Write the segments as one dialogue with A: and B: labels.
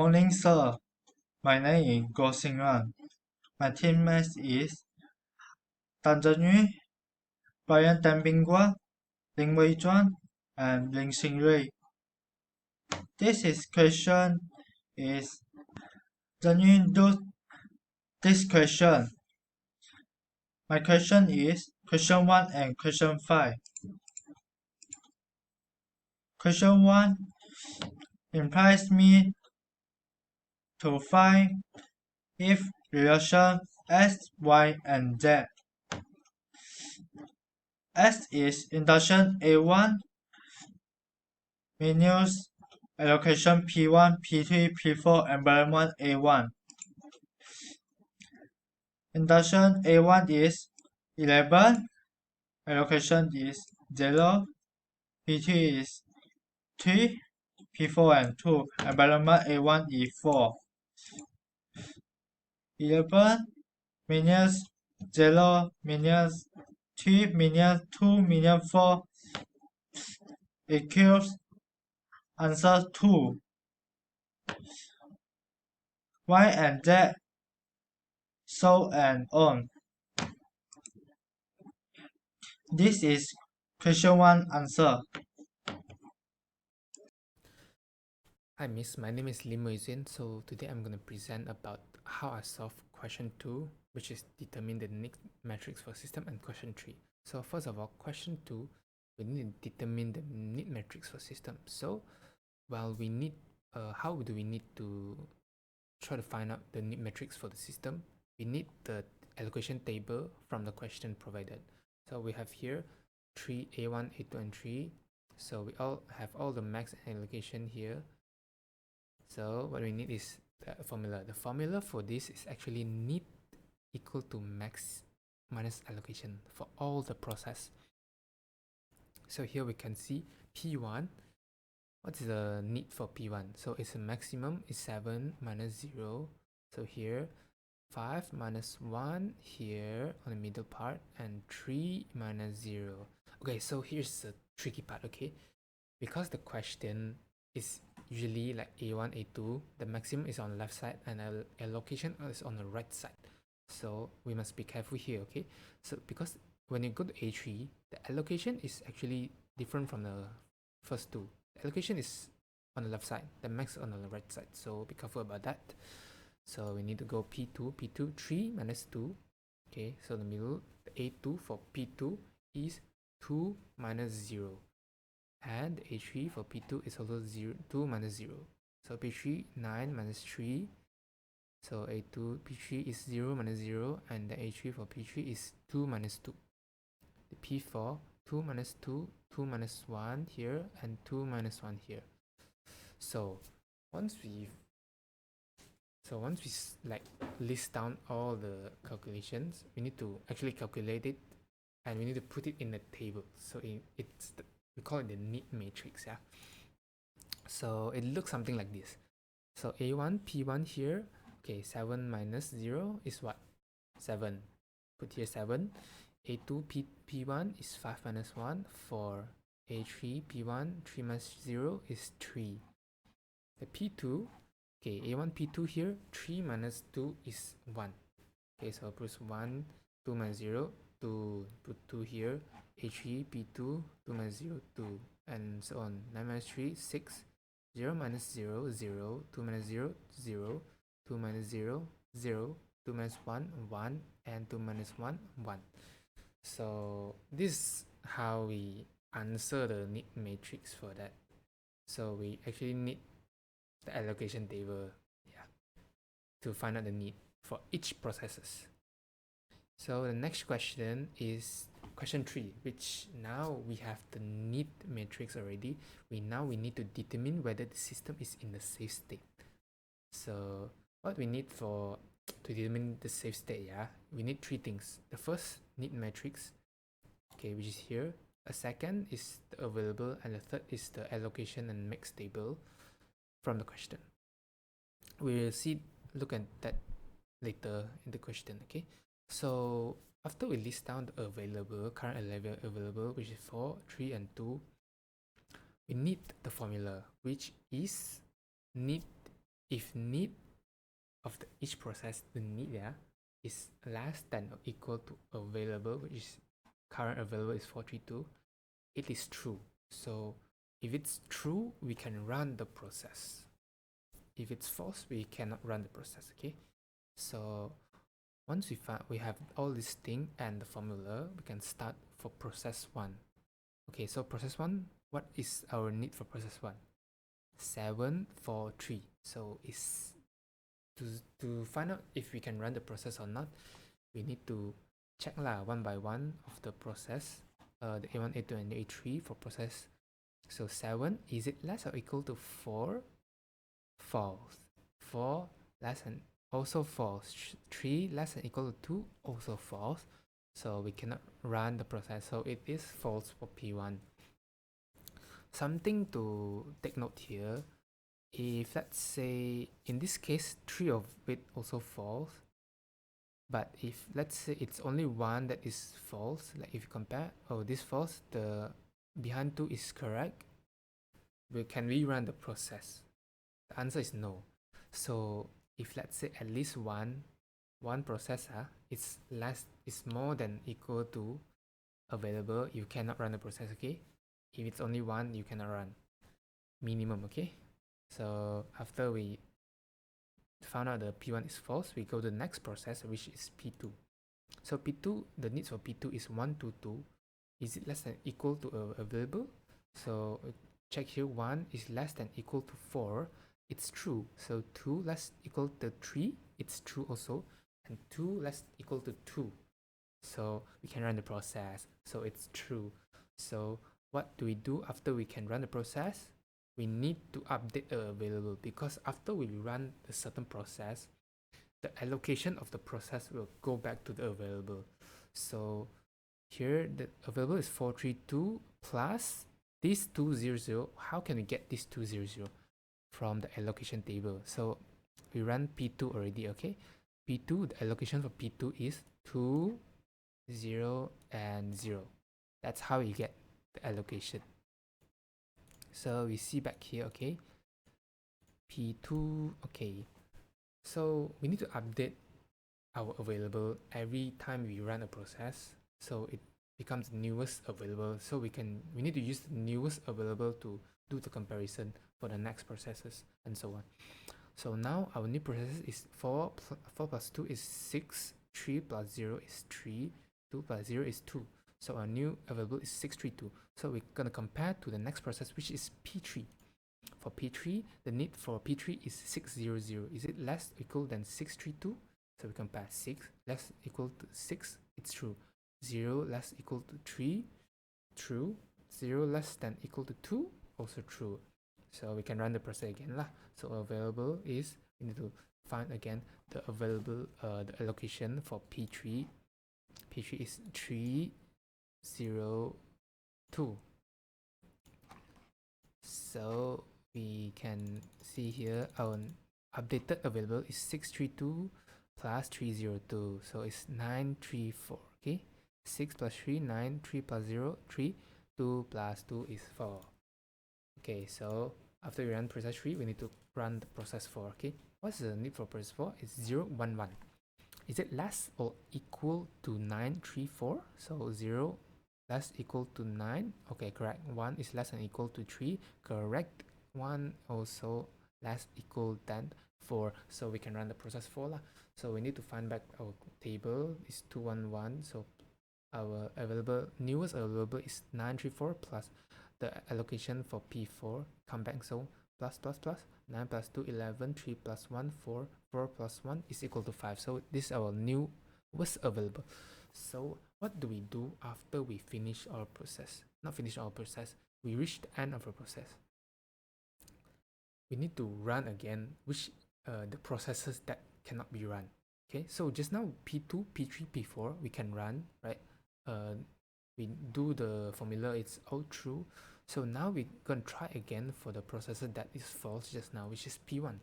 A: morning, sir. My name is Goh Xingran. My teammates is Tan Zhenyu, Brian Tambingwa, Lin Weijuan, and Lin Xingrui. This question is Zhenyu do this question. My question is question 1 and question 5. Question 1 implies me to find if relation S, Y, and Z. S is induction A1 minus allocation P1, P3, P4, environment A1. Induction A1 is 11, allocation is 0, P3 is 3, P4 and 2, environment A1 is 4. 11 minus 0 minus 3 minus 2 minus 4 equals answer 2. Y and Z, so and on. This is question 1 answer.
B: Hi Miss, my name is Lim Weizhen. So today I'm going to present about how I solve question 2, which is determine the NIC matrix for system, and question 3. So first of all, question 2, we need to determine the NIC matrix for system. So well, we need how do we need to try to find out the NIC matrix for the system? We need the allocation table from the question provided. So we have here 3, A1, A2, and 3. So we all have all the max allocation here. So what we need is the formula. The formula for this is actually NIT equal to max minus allocation for all the process. So here we can see P1. What is the NIT for P1? So it's a maximum is 7 minus 0. So here 5 minus 1 here on the middle part, and 3 minus 0. Okay, so here's the tricky part, okay? Because the question is usually like A1, A2, the maximum is on the left side and allocation is on the right side. So we must be careful here, okay? So because when you go to A3, the allocation is actually different from the first two. The allocation is on the left side, the max on the right side. So be careful about that. So we need to go P2, 3 minus 2. Okay, so the middle, the A2 for P2 is 2 minus 0. And A3 for P2 is also 2 minus 0. So P3, 9 minus 3. So A2, P3 is 0 minus 0. And the A3 for P3 is 2 minus 2. The P4, 2 minus 2, 2 minus 1 here, and 2 minus 1 here. So once we like list down all the calculations, we need to actually calculate it, and we need to put it in a table. So we call it the NIT matrix, yeah. So it looks something like this. So A1 P1 here, okay, 7 minus 0 is what? 7. Put here 7. A2 P1 is 5 minus 1, 4. A3 P1, 3 minus 0 is 3. The P2, okay, A1 P2 here, 3 minus 2 is 1. Okay, so put 1, 2 minus 0, 2, put 2 here. A3 P2, 2 minus 0, 2, and so on. 9 minus 3, 6. 0 minus 0, 0. 2 minus 0, 0. 2 minus 0, 0. 2 minus 1, 1. And 2 minus 1, 1. So this is how we answer the NIT matrix for that. So we actually need the allocation table, yeah, to find out the NIT for each processes. So the next question is question 3, which now we have the NIT matrix already. We need to determine whether the system is in the safe state. So what we need to determine the safe state, yeah, we need 3 things. The first, NIT matrix, okay, which is here. A second is the available, and the third is the allocation and mix table from the question. We'll look at that later in the question, okay? So after we list down the current available, which is 4, 3, and 2, we need the formula, which is NIT if need of each process, the need is less than or equal to available, which is current available is 432, it is true. So if it's true, we can run the process. If it's false, we cannot run the process. Okay, so once we have all this thing and the formula, we can start for process 1. Okay, so process 1, what is our need for process 1? 7, 4, 3. So it's to find out if we can run the process or not, we need to check one by one of the process, the A1, A2, and A3 for process. So 7, is it less or equal to 4? False. 4 less than, also false. 3 less than equal to 2, also false. So we cannot run the process. So it is false for P1. Something to take note here, if let's say in this case 3 of it also false, but if let's say it's only 1 that is false, like if you compare, oh, this false, the behind 2 is correct, can we run the process? The answer is no. So if let's say at least one processor is more than equal to available, you cannot run the process. Okay, if it's only 1, you cannot run minimum. Okay, so after we found out the P1 is false, we go to the next process, which is P2. So P2, the needs for P2 is 1 to 2. Is it less than equal to available? So check here, 1 is less than equal to 4. It's true. So 2 less equal to 3, it's true also. And 2 less equal to 2. So we can run the process. So it's true. So what do we do after we can run the process? We need to update the available, because after we run a certain process, the allocation of the process will go back to the available. So here the available is 432 plus this 200. How can we get this 200? From the allocation table. So we run P2 already. Okay, P2, the allocation for P2 is 2, 0, and 0. That's how you get the allocation. So we see back here. Okay, P2. Okay, so we need to update our available every time we run a process, so it becomes newest available. So we need to use the newest available to do the comparison for the next processes and so on. So now our new process is 4 plus 2 is 6, 3 plus 0 is 3, 2 plus 0 is 2. So our new available is 632. So we're going to compare to the next process, which is P3. For P3, the need for P3 is 600. Is it less or equal than 632? So we compare 6 less equal to 6, it's true. 0 less equal to 3, true. 0 less than equal to 2, also true. So we can run the process again lah. So available is, we need to find again the available, the allocation for P3. P3 is 3, 0, 2. So we can see here our updated available is 632 plus 302. So it's 934. Okay, 6 plus 3, 9, 3 plus 0, 3, 2 plus 2 is 4. Okay, so after we run process 3, we need to run the process 4. Okay, what's the need for process 4? It's 0, 1, 1. Is it less or equal to 9, 3, 4? So 0 less equal to 9. Okay, correct. 1 is less than equal to 3. Correct. 1 also less equal than 4. So we can run the process 4 lah. So we need to find back our table is 211. So our newest available is 934 plus the allocation for P4. Come back, so plus 9 plus 2, 11, 3 plus 1, 4, 4 plus 1 is equal to 5. So this is our newest available. So what do we do after we finish our process? Not finish our process, we reach the end of our process. We need to run again the processes that cannot be run. Okay, so just now P2, P3, P4 we can run, right? We do the formula, it's all true. So now we're going to try again for the processor that is false just now, which is P1.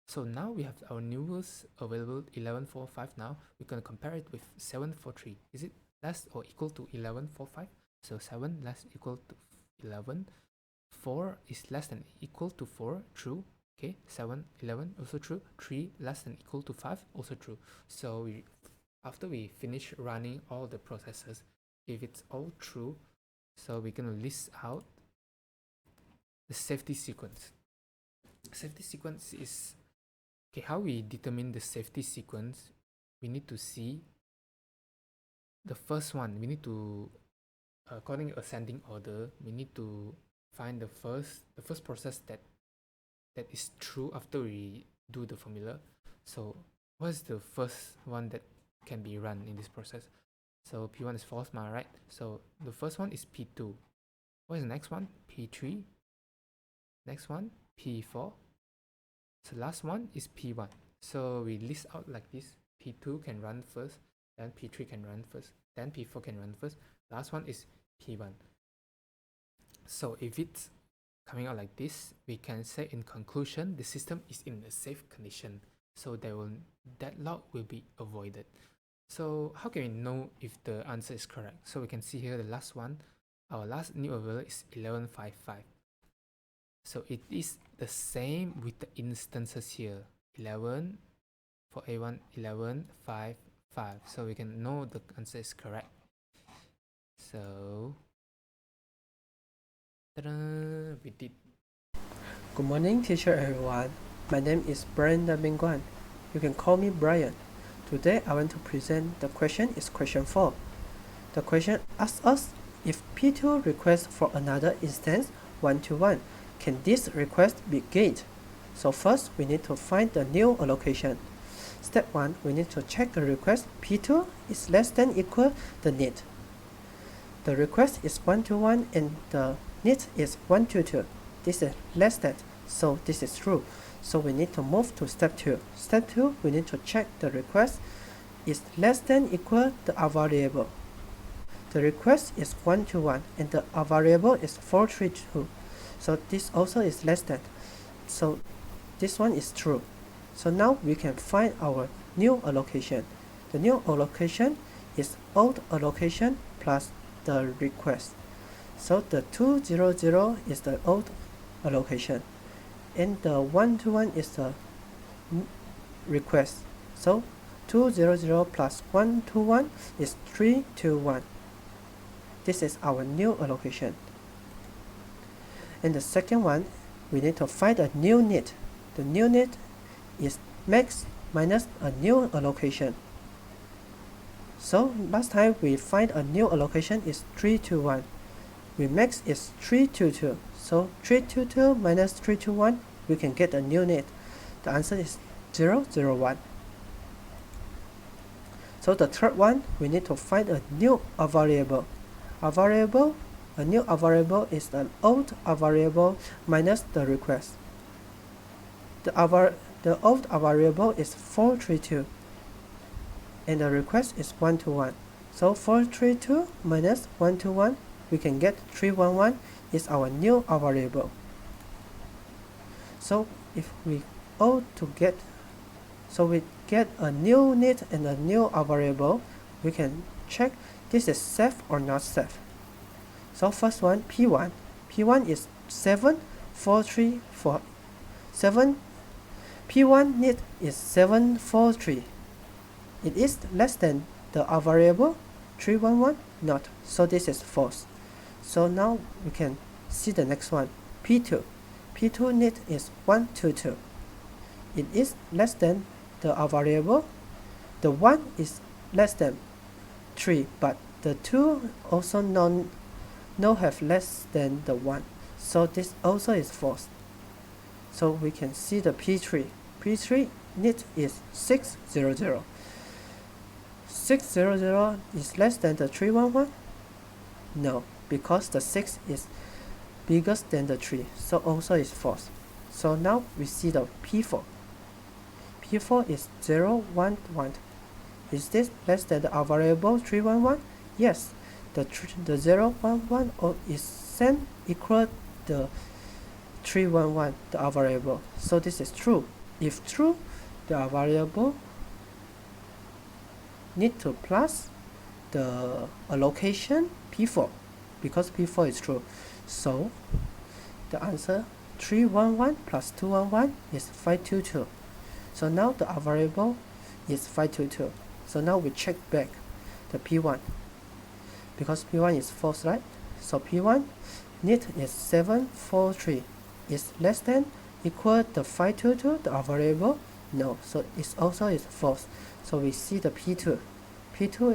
B: So now we have our newest available 1145. Now we're going to compare it with 743. Is it less or equal to 1145? So 7 less equal to 11. 4 is less than equal to 4, true. Okay, 7, 11, also true. 3 less than equal to 5, also true. So after we finish running all the processes, if it's all true, so we're going to list out the safety sequence. Safety sequence is, okay, how we determine the safety sequence. We need to see the first one. We need to, according to ascending order, we need to find the first process that is true after we do the formula. So what's the first one that can be run in this process? So P1 is false, right? So the first one is P2. What is the next one? P3. Next one, P4. So last one is P1. So we list out like this. P2 can run first, then P3 can run first, then P4 can run first. Last one is P1. So if it's coming out like this, we can say in conclusion, the system is in a safe condition. So deadlock will be avoided. So how can we know if the answer is correct? So we can see here the last one. Our last new available is 1155. So it is the same with the instances here. 11 for A1, 11, 5, 5. So we can know the answer is correct. So we did.
C: Good morning, teacher everyone. My name is Brian Bingguan. You can call me Brian. Today I want to present the question is question 4. The question asks us if P2 requests for another instance 1 to 1, can this request be gained? So first we need to find the new allocation. Step 1, we need to check the request P2 is less than equal the need. The request is 1 to 1 and the need is 1 to 2. This is less than, so this is true. So we need to move to step 2. Step 2, we need to check the request is less than equal the R variable. The request is 1 to 1 and the R variable is 432. So this also is less than. So this one is true. So now we can find our new allocation. The new allocation is old allocation plus the request. So the 200 is the old allocation and the 1 to 1 is the request. So 200 plus 1 to 1 is 3 to 1. This is our new allocation. And the second one, we need to find a new need. The new need is max minus a new allocation. So last time we find a new allocation is 3 to 1. We max is 3 to 2. So 3 to 2 minus 3 to 1, we can get a new need. The answer is 0, 0, 1. So the third one, we need to find a new R variable. A new R variable is an old R variable minus the request. The old R variable is 432 and the request is 1 to 1. So 432 minus 1 to 1, we can get 311 is our new R variable. So if we get a new need and a new R variable, we can check this is safe or not safe. So first one, P1. P1 is 74347. P1 need is 743. It is less than the R variable 311? Not. So this is false. So now we can see the next one. P2. P2 need is 122. It is less than the R variable. The 1 is less than 3, but the 2 also no have less than the 1. So this also is false. So we can see the P3. P3 need is 600. 600 is less than the 311? No, because the 6 is bigger than the 3, so also is false. So now we see the P4. P4 is 011. Is this less than the R variable 311? Yes, the 011 is same equal the 311, the R variable. So this is true. If true, the R variable need to plus the allocation P4 because P4 is true. So the answer 311 plus 211 is 522. So now the variable is 522. So now we check back the P1 because P1 is false, right? So P1 need is 743 is less than equal the 522 the variable. No, so it's also is false. So we see the P2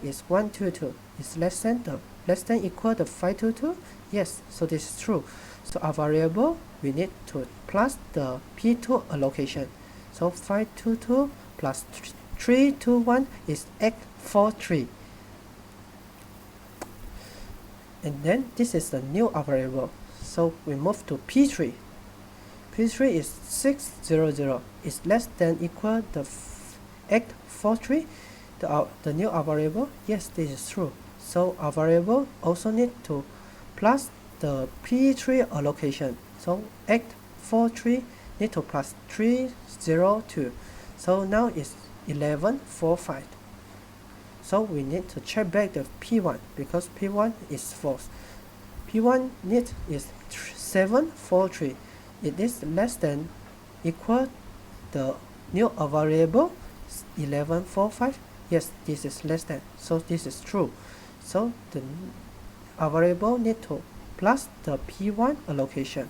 C: is 122 is less than equal to 522. Yes, so this is true. So our variable we need to plus the P2 allocation. So 522 plus 321 is 843. And then this is the new variable. So we move to P3. P3 is 600 is less than equal to 843. The new variable. Yes, this is true. So our variable also need to plus the P3 allocation. So 843 need to plus 302. So now it's 1145. So we need to check back the P1 because P1 is false. P1 need is 743. It is less than equal the new variable 1145. Yes, this is less than. So this is true. So the variable need to plus the P1 allocation.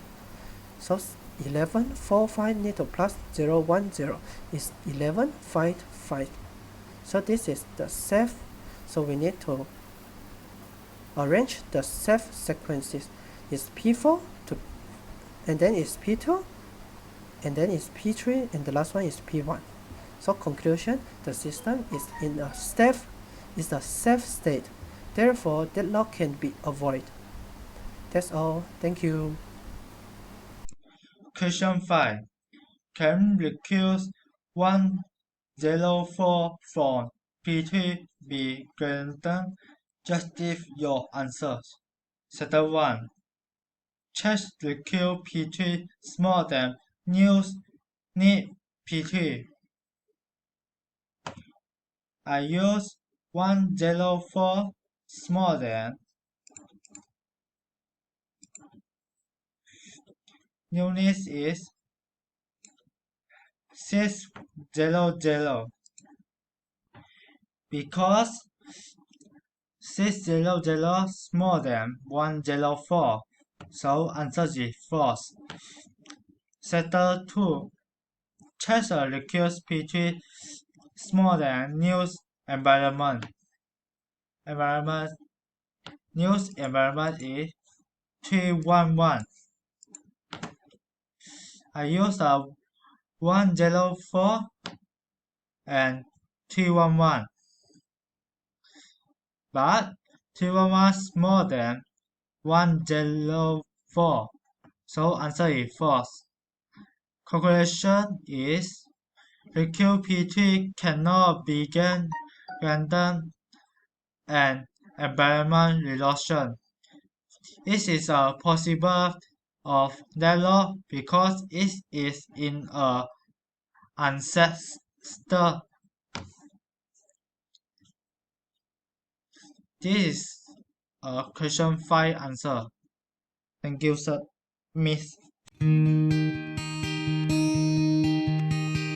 C: So 1145 need to plus 010 is 1155. So this is the safe. So we need to arrange the safe sequences. Is P4 to, and then is P2, and then is P3, and the last one is P1. So conclusion: the system is in a safe state. Therefore, deadlock can be avoided. That's all. Thank you.
A: Question 5. Can recurse 104 from P3 be greater? Justify your answers. Step 1. Check recurse P3 smaller than need P3. I use 104 smaller than newness is 600 because 600 smaller than 104, so answer is false. Sector 2. Check a recurse P3 smaller than news environment. News environment is 311. I use a 104 and 311, but 311 smaller than 104, so answer is false. Conclusion is recurse P3 cannot be greater an environment relation. It is a possible of deadlock because it is in a ancestor. This is a question 5 answer. Thank you, sir. Miss.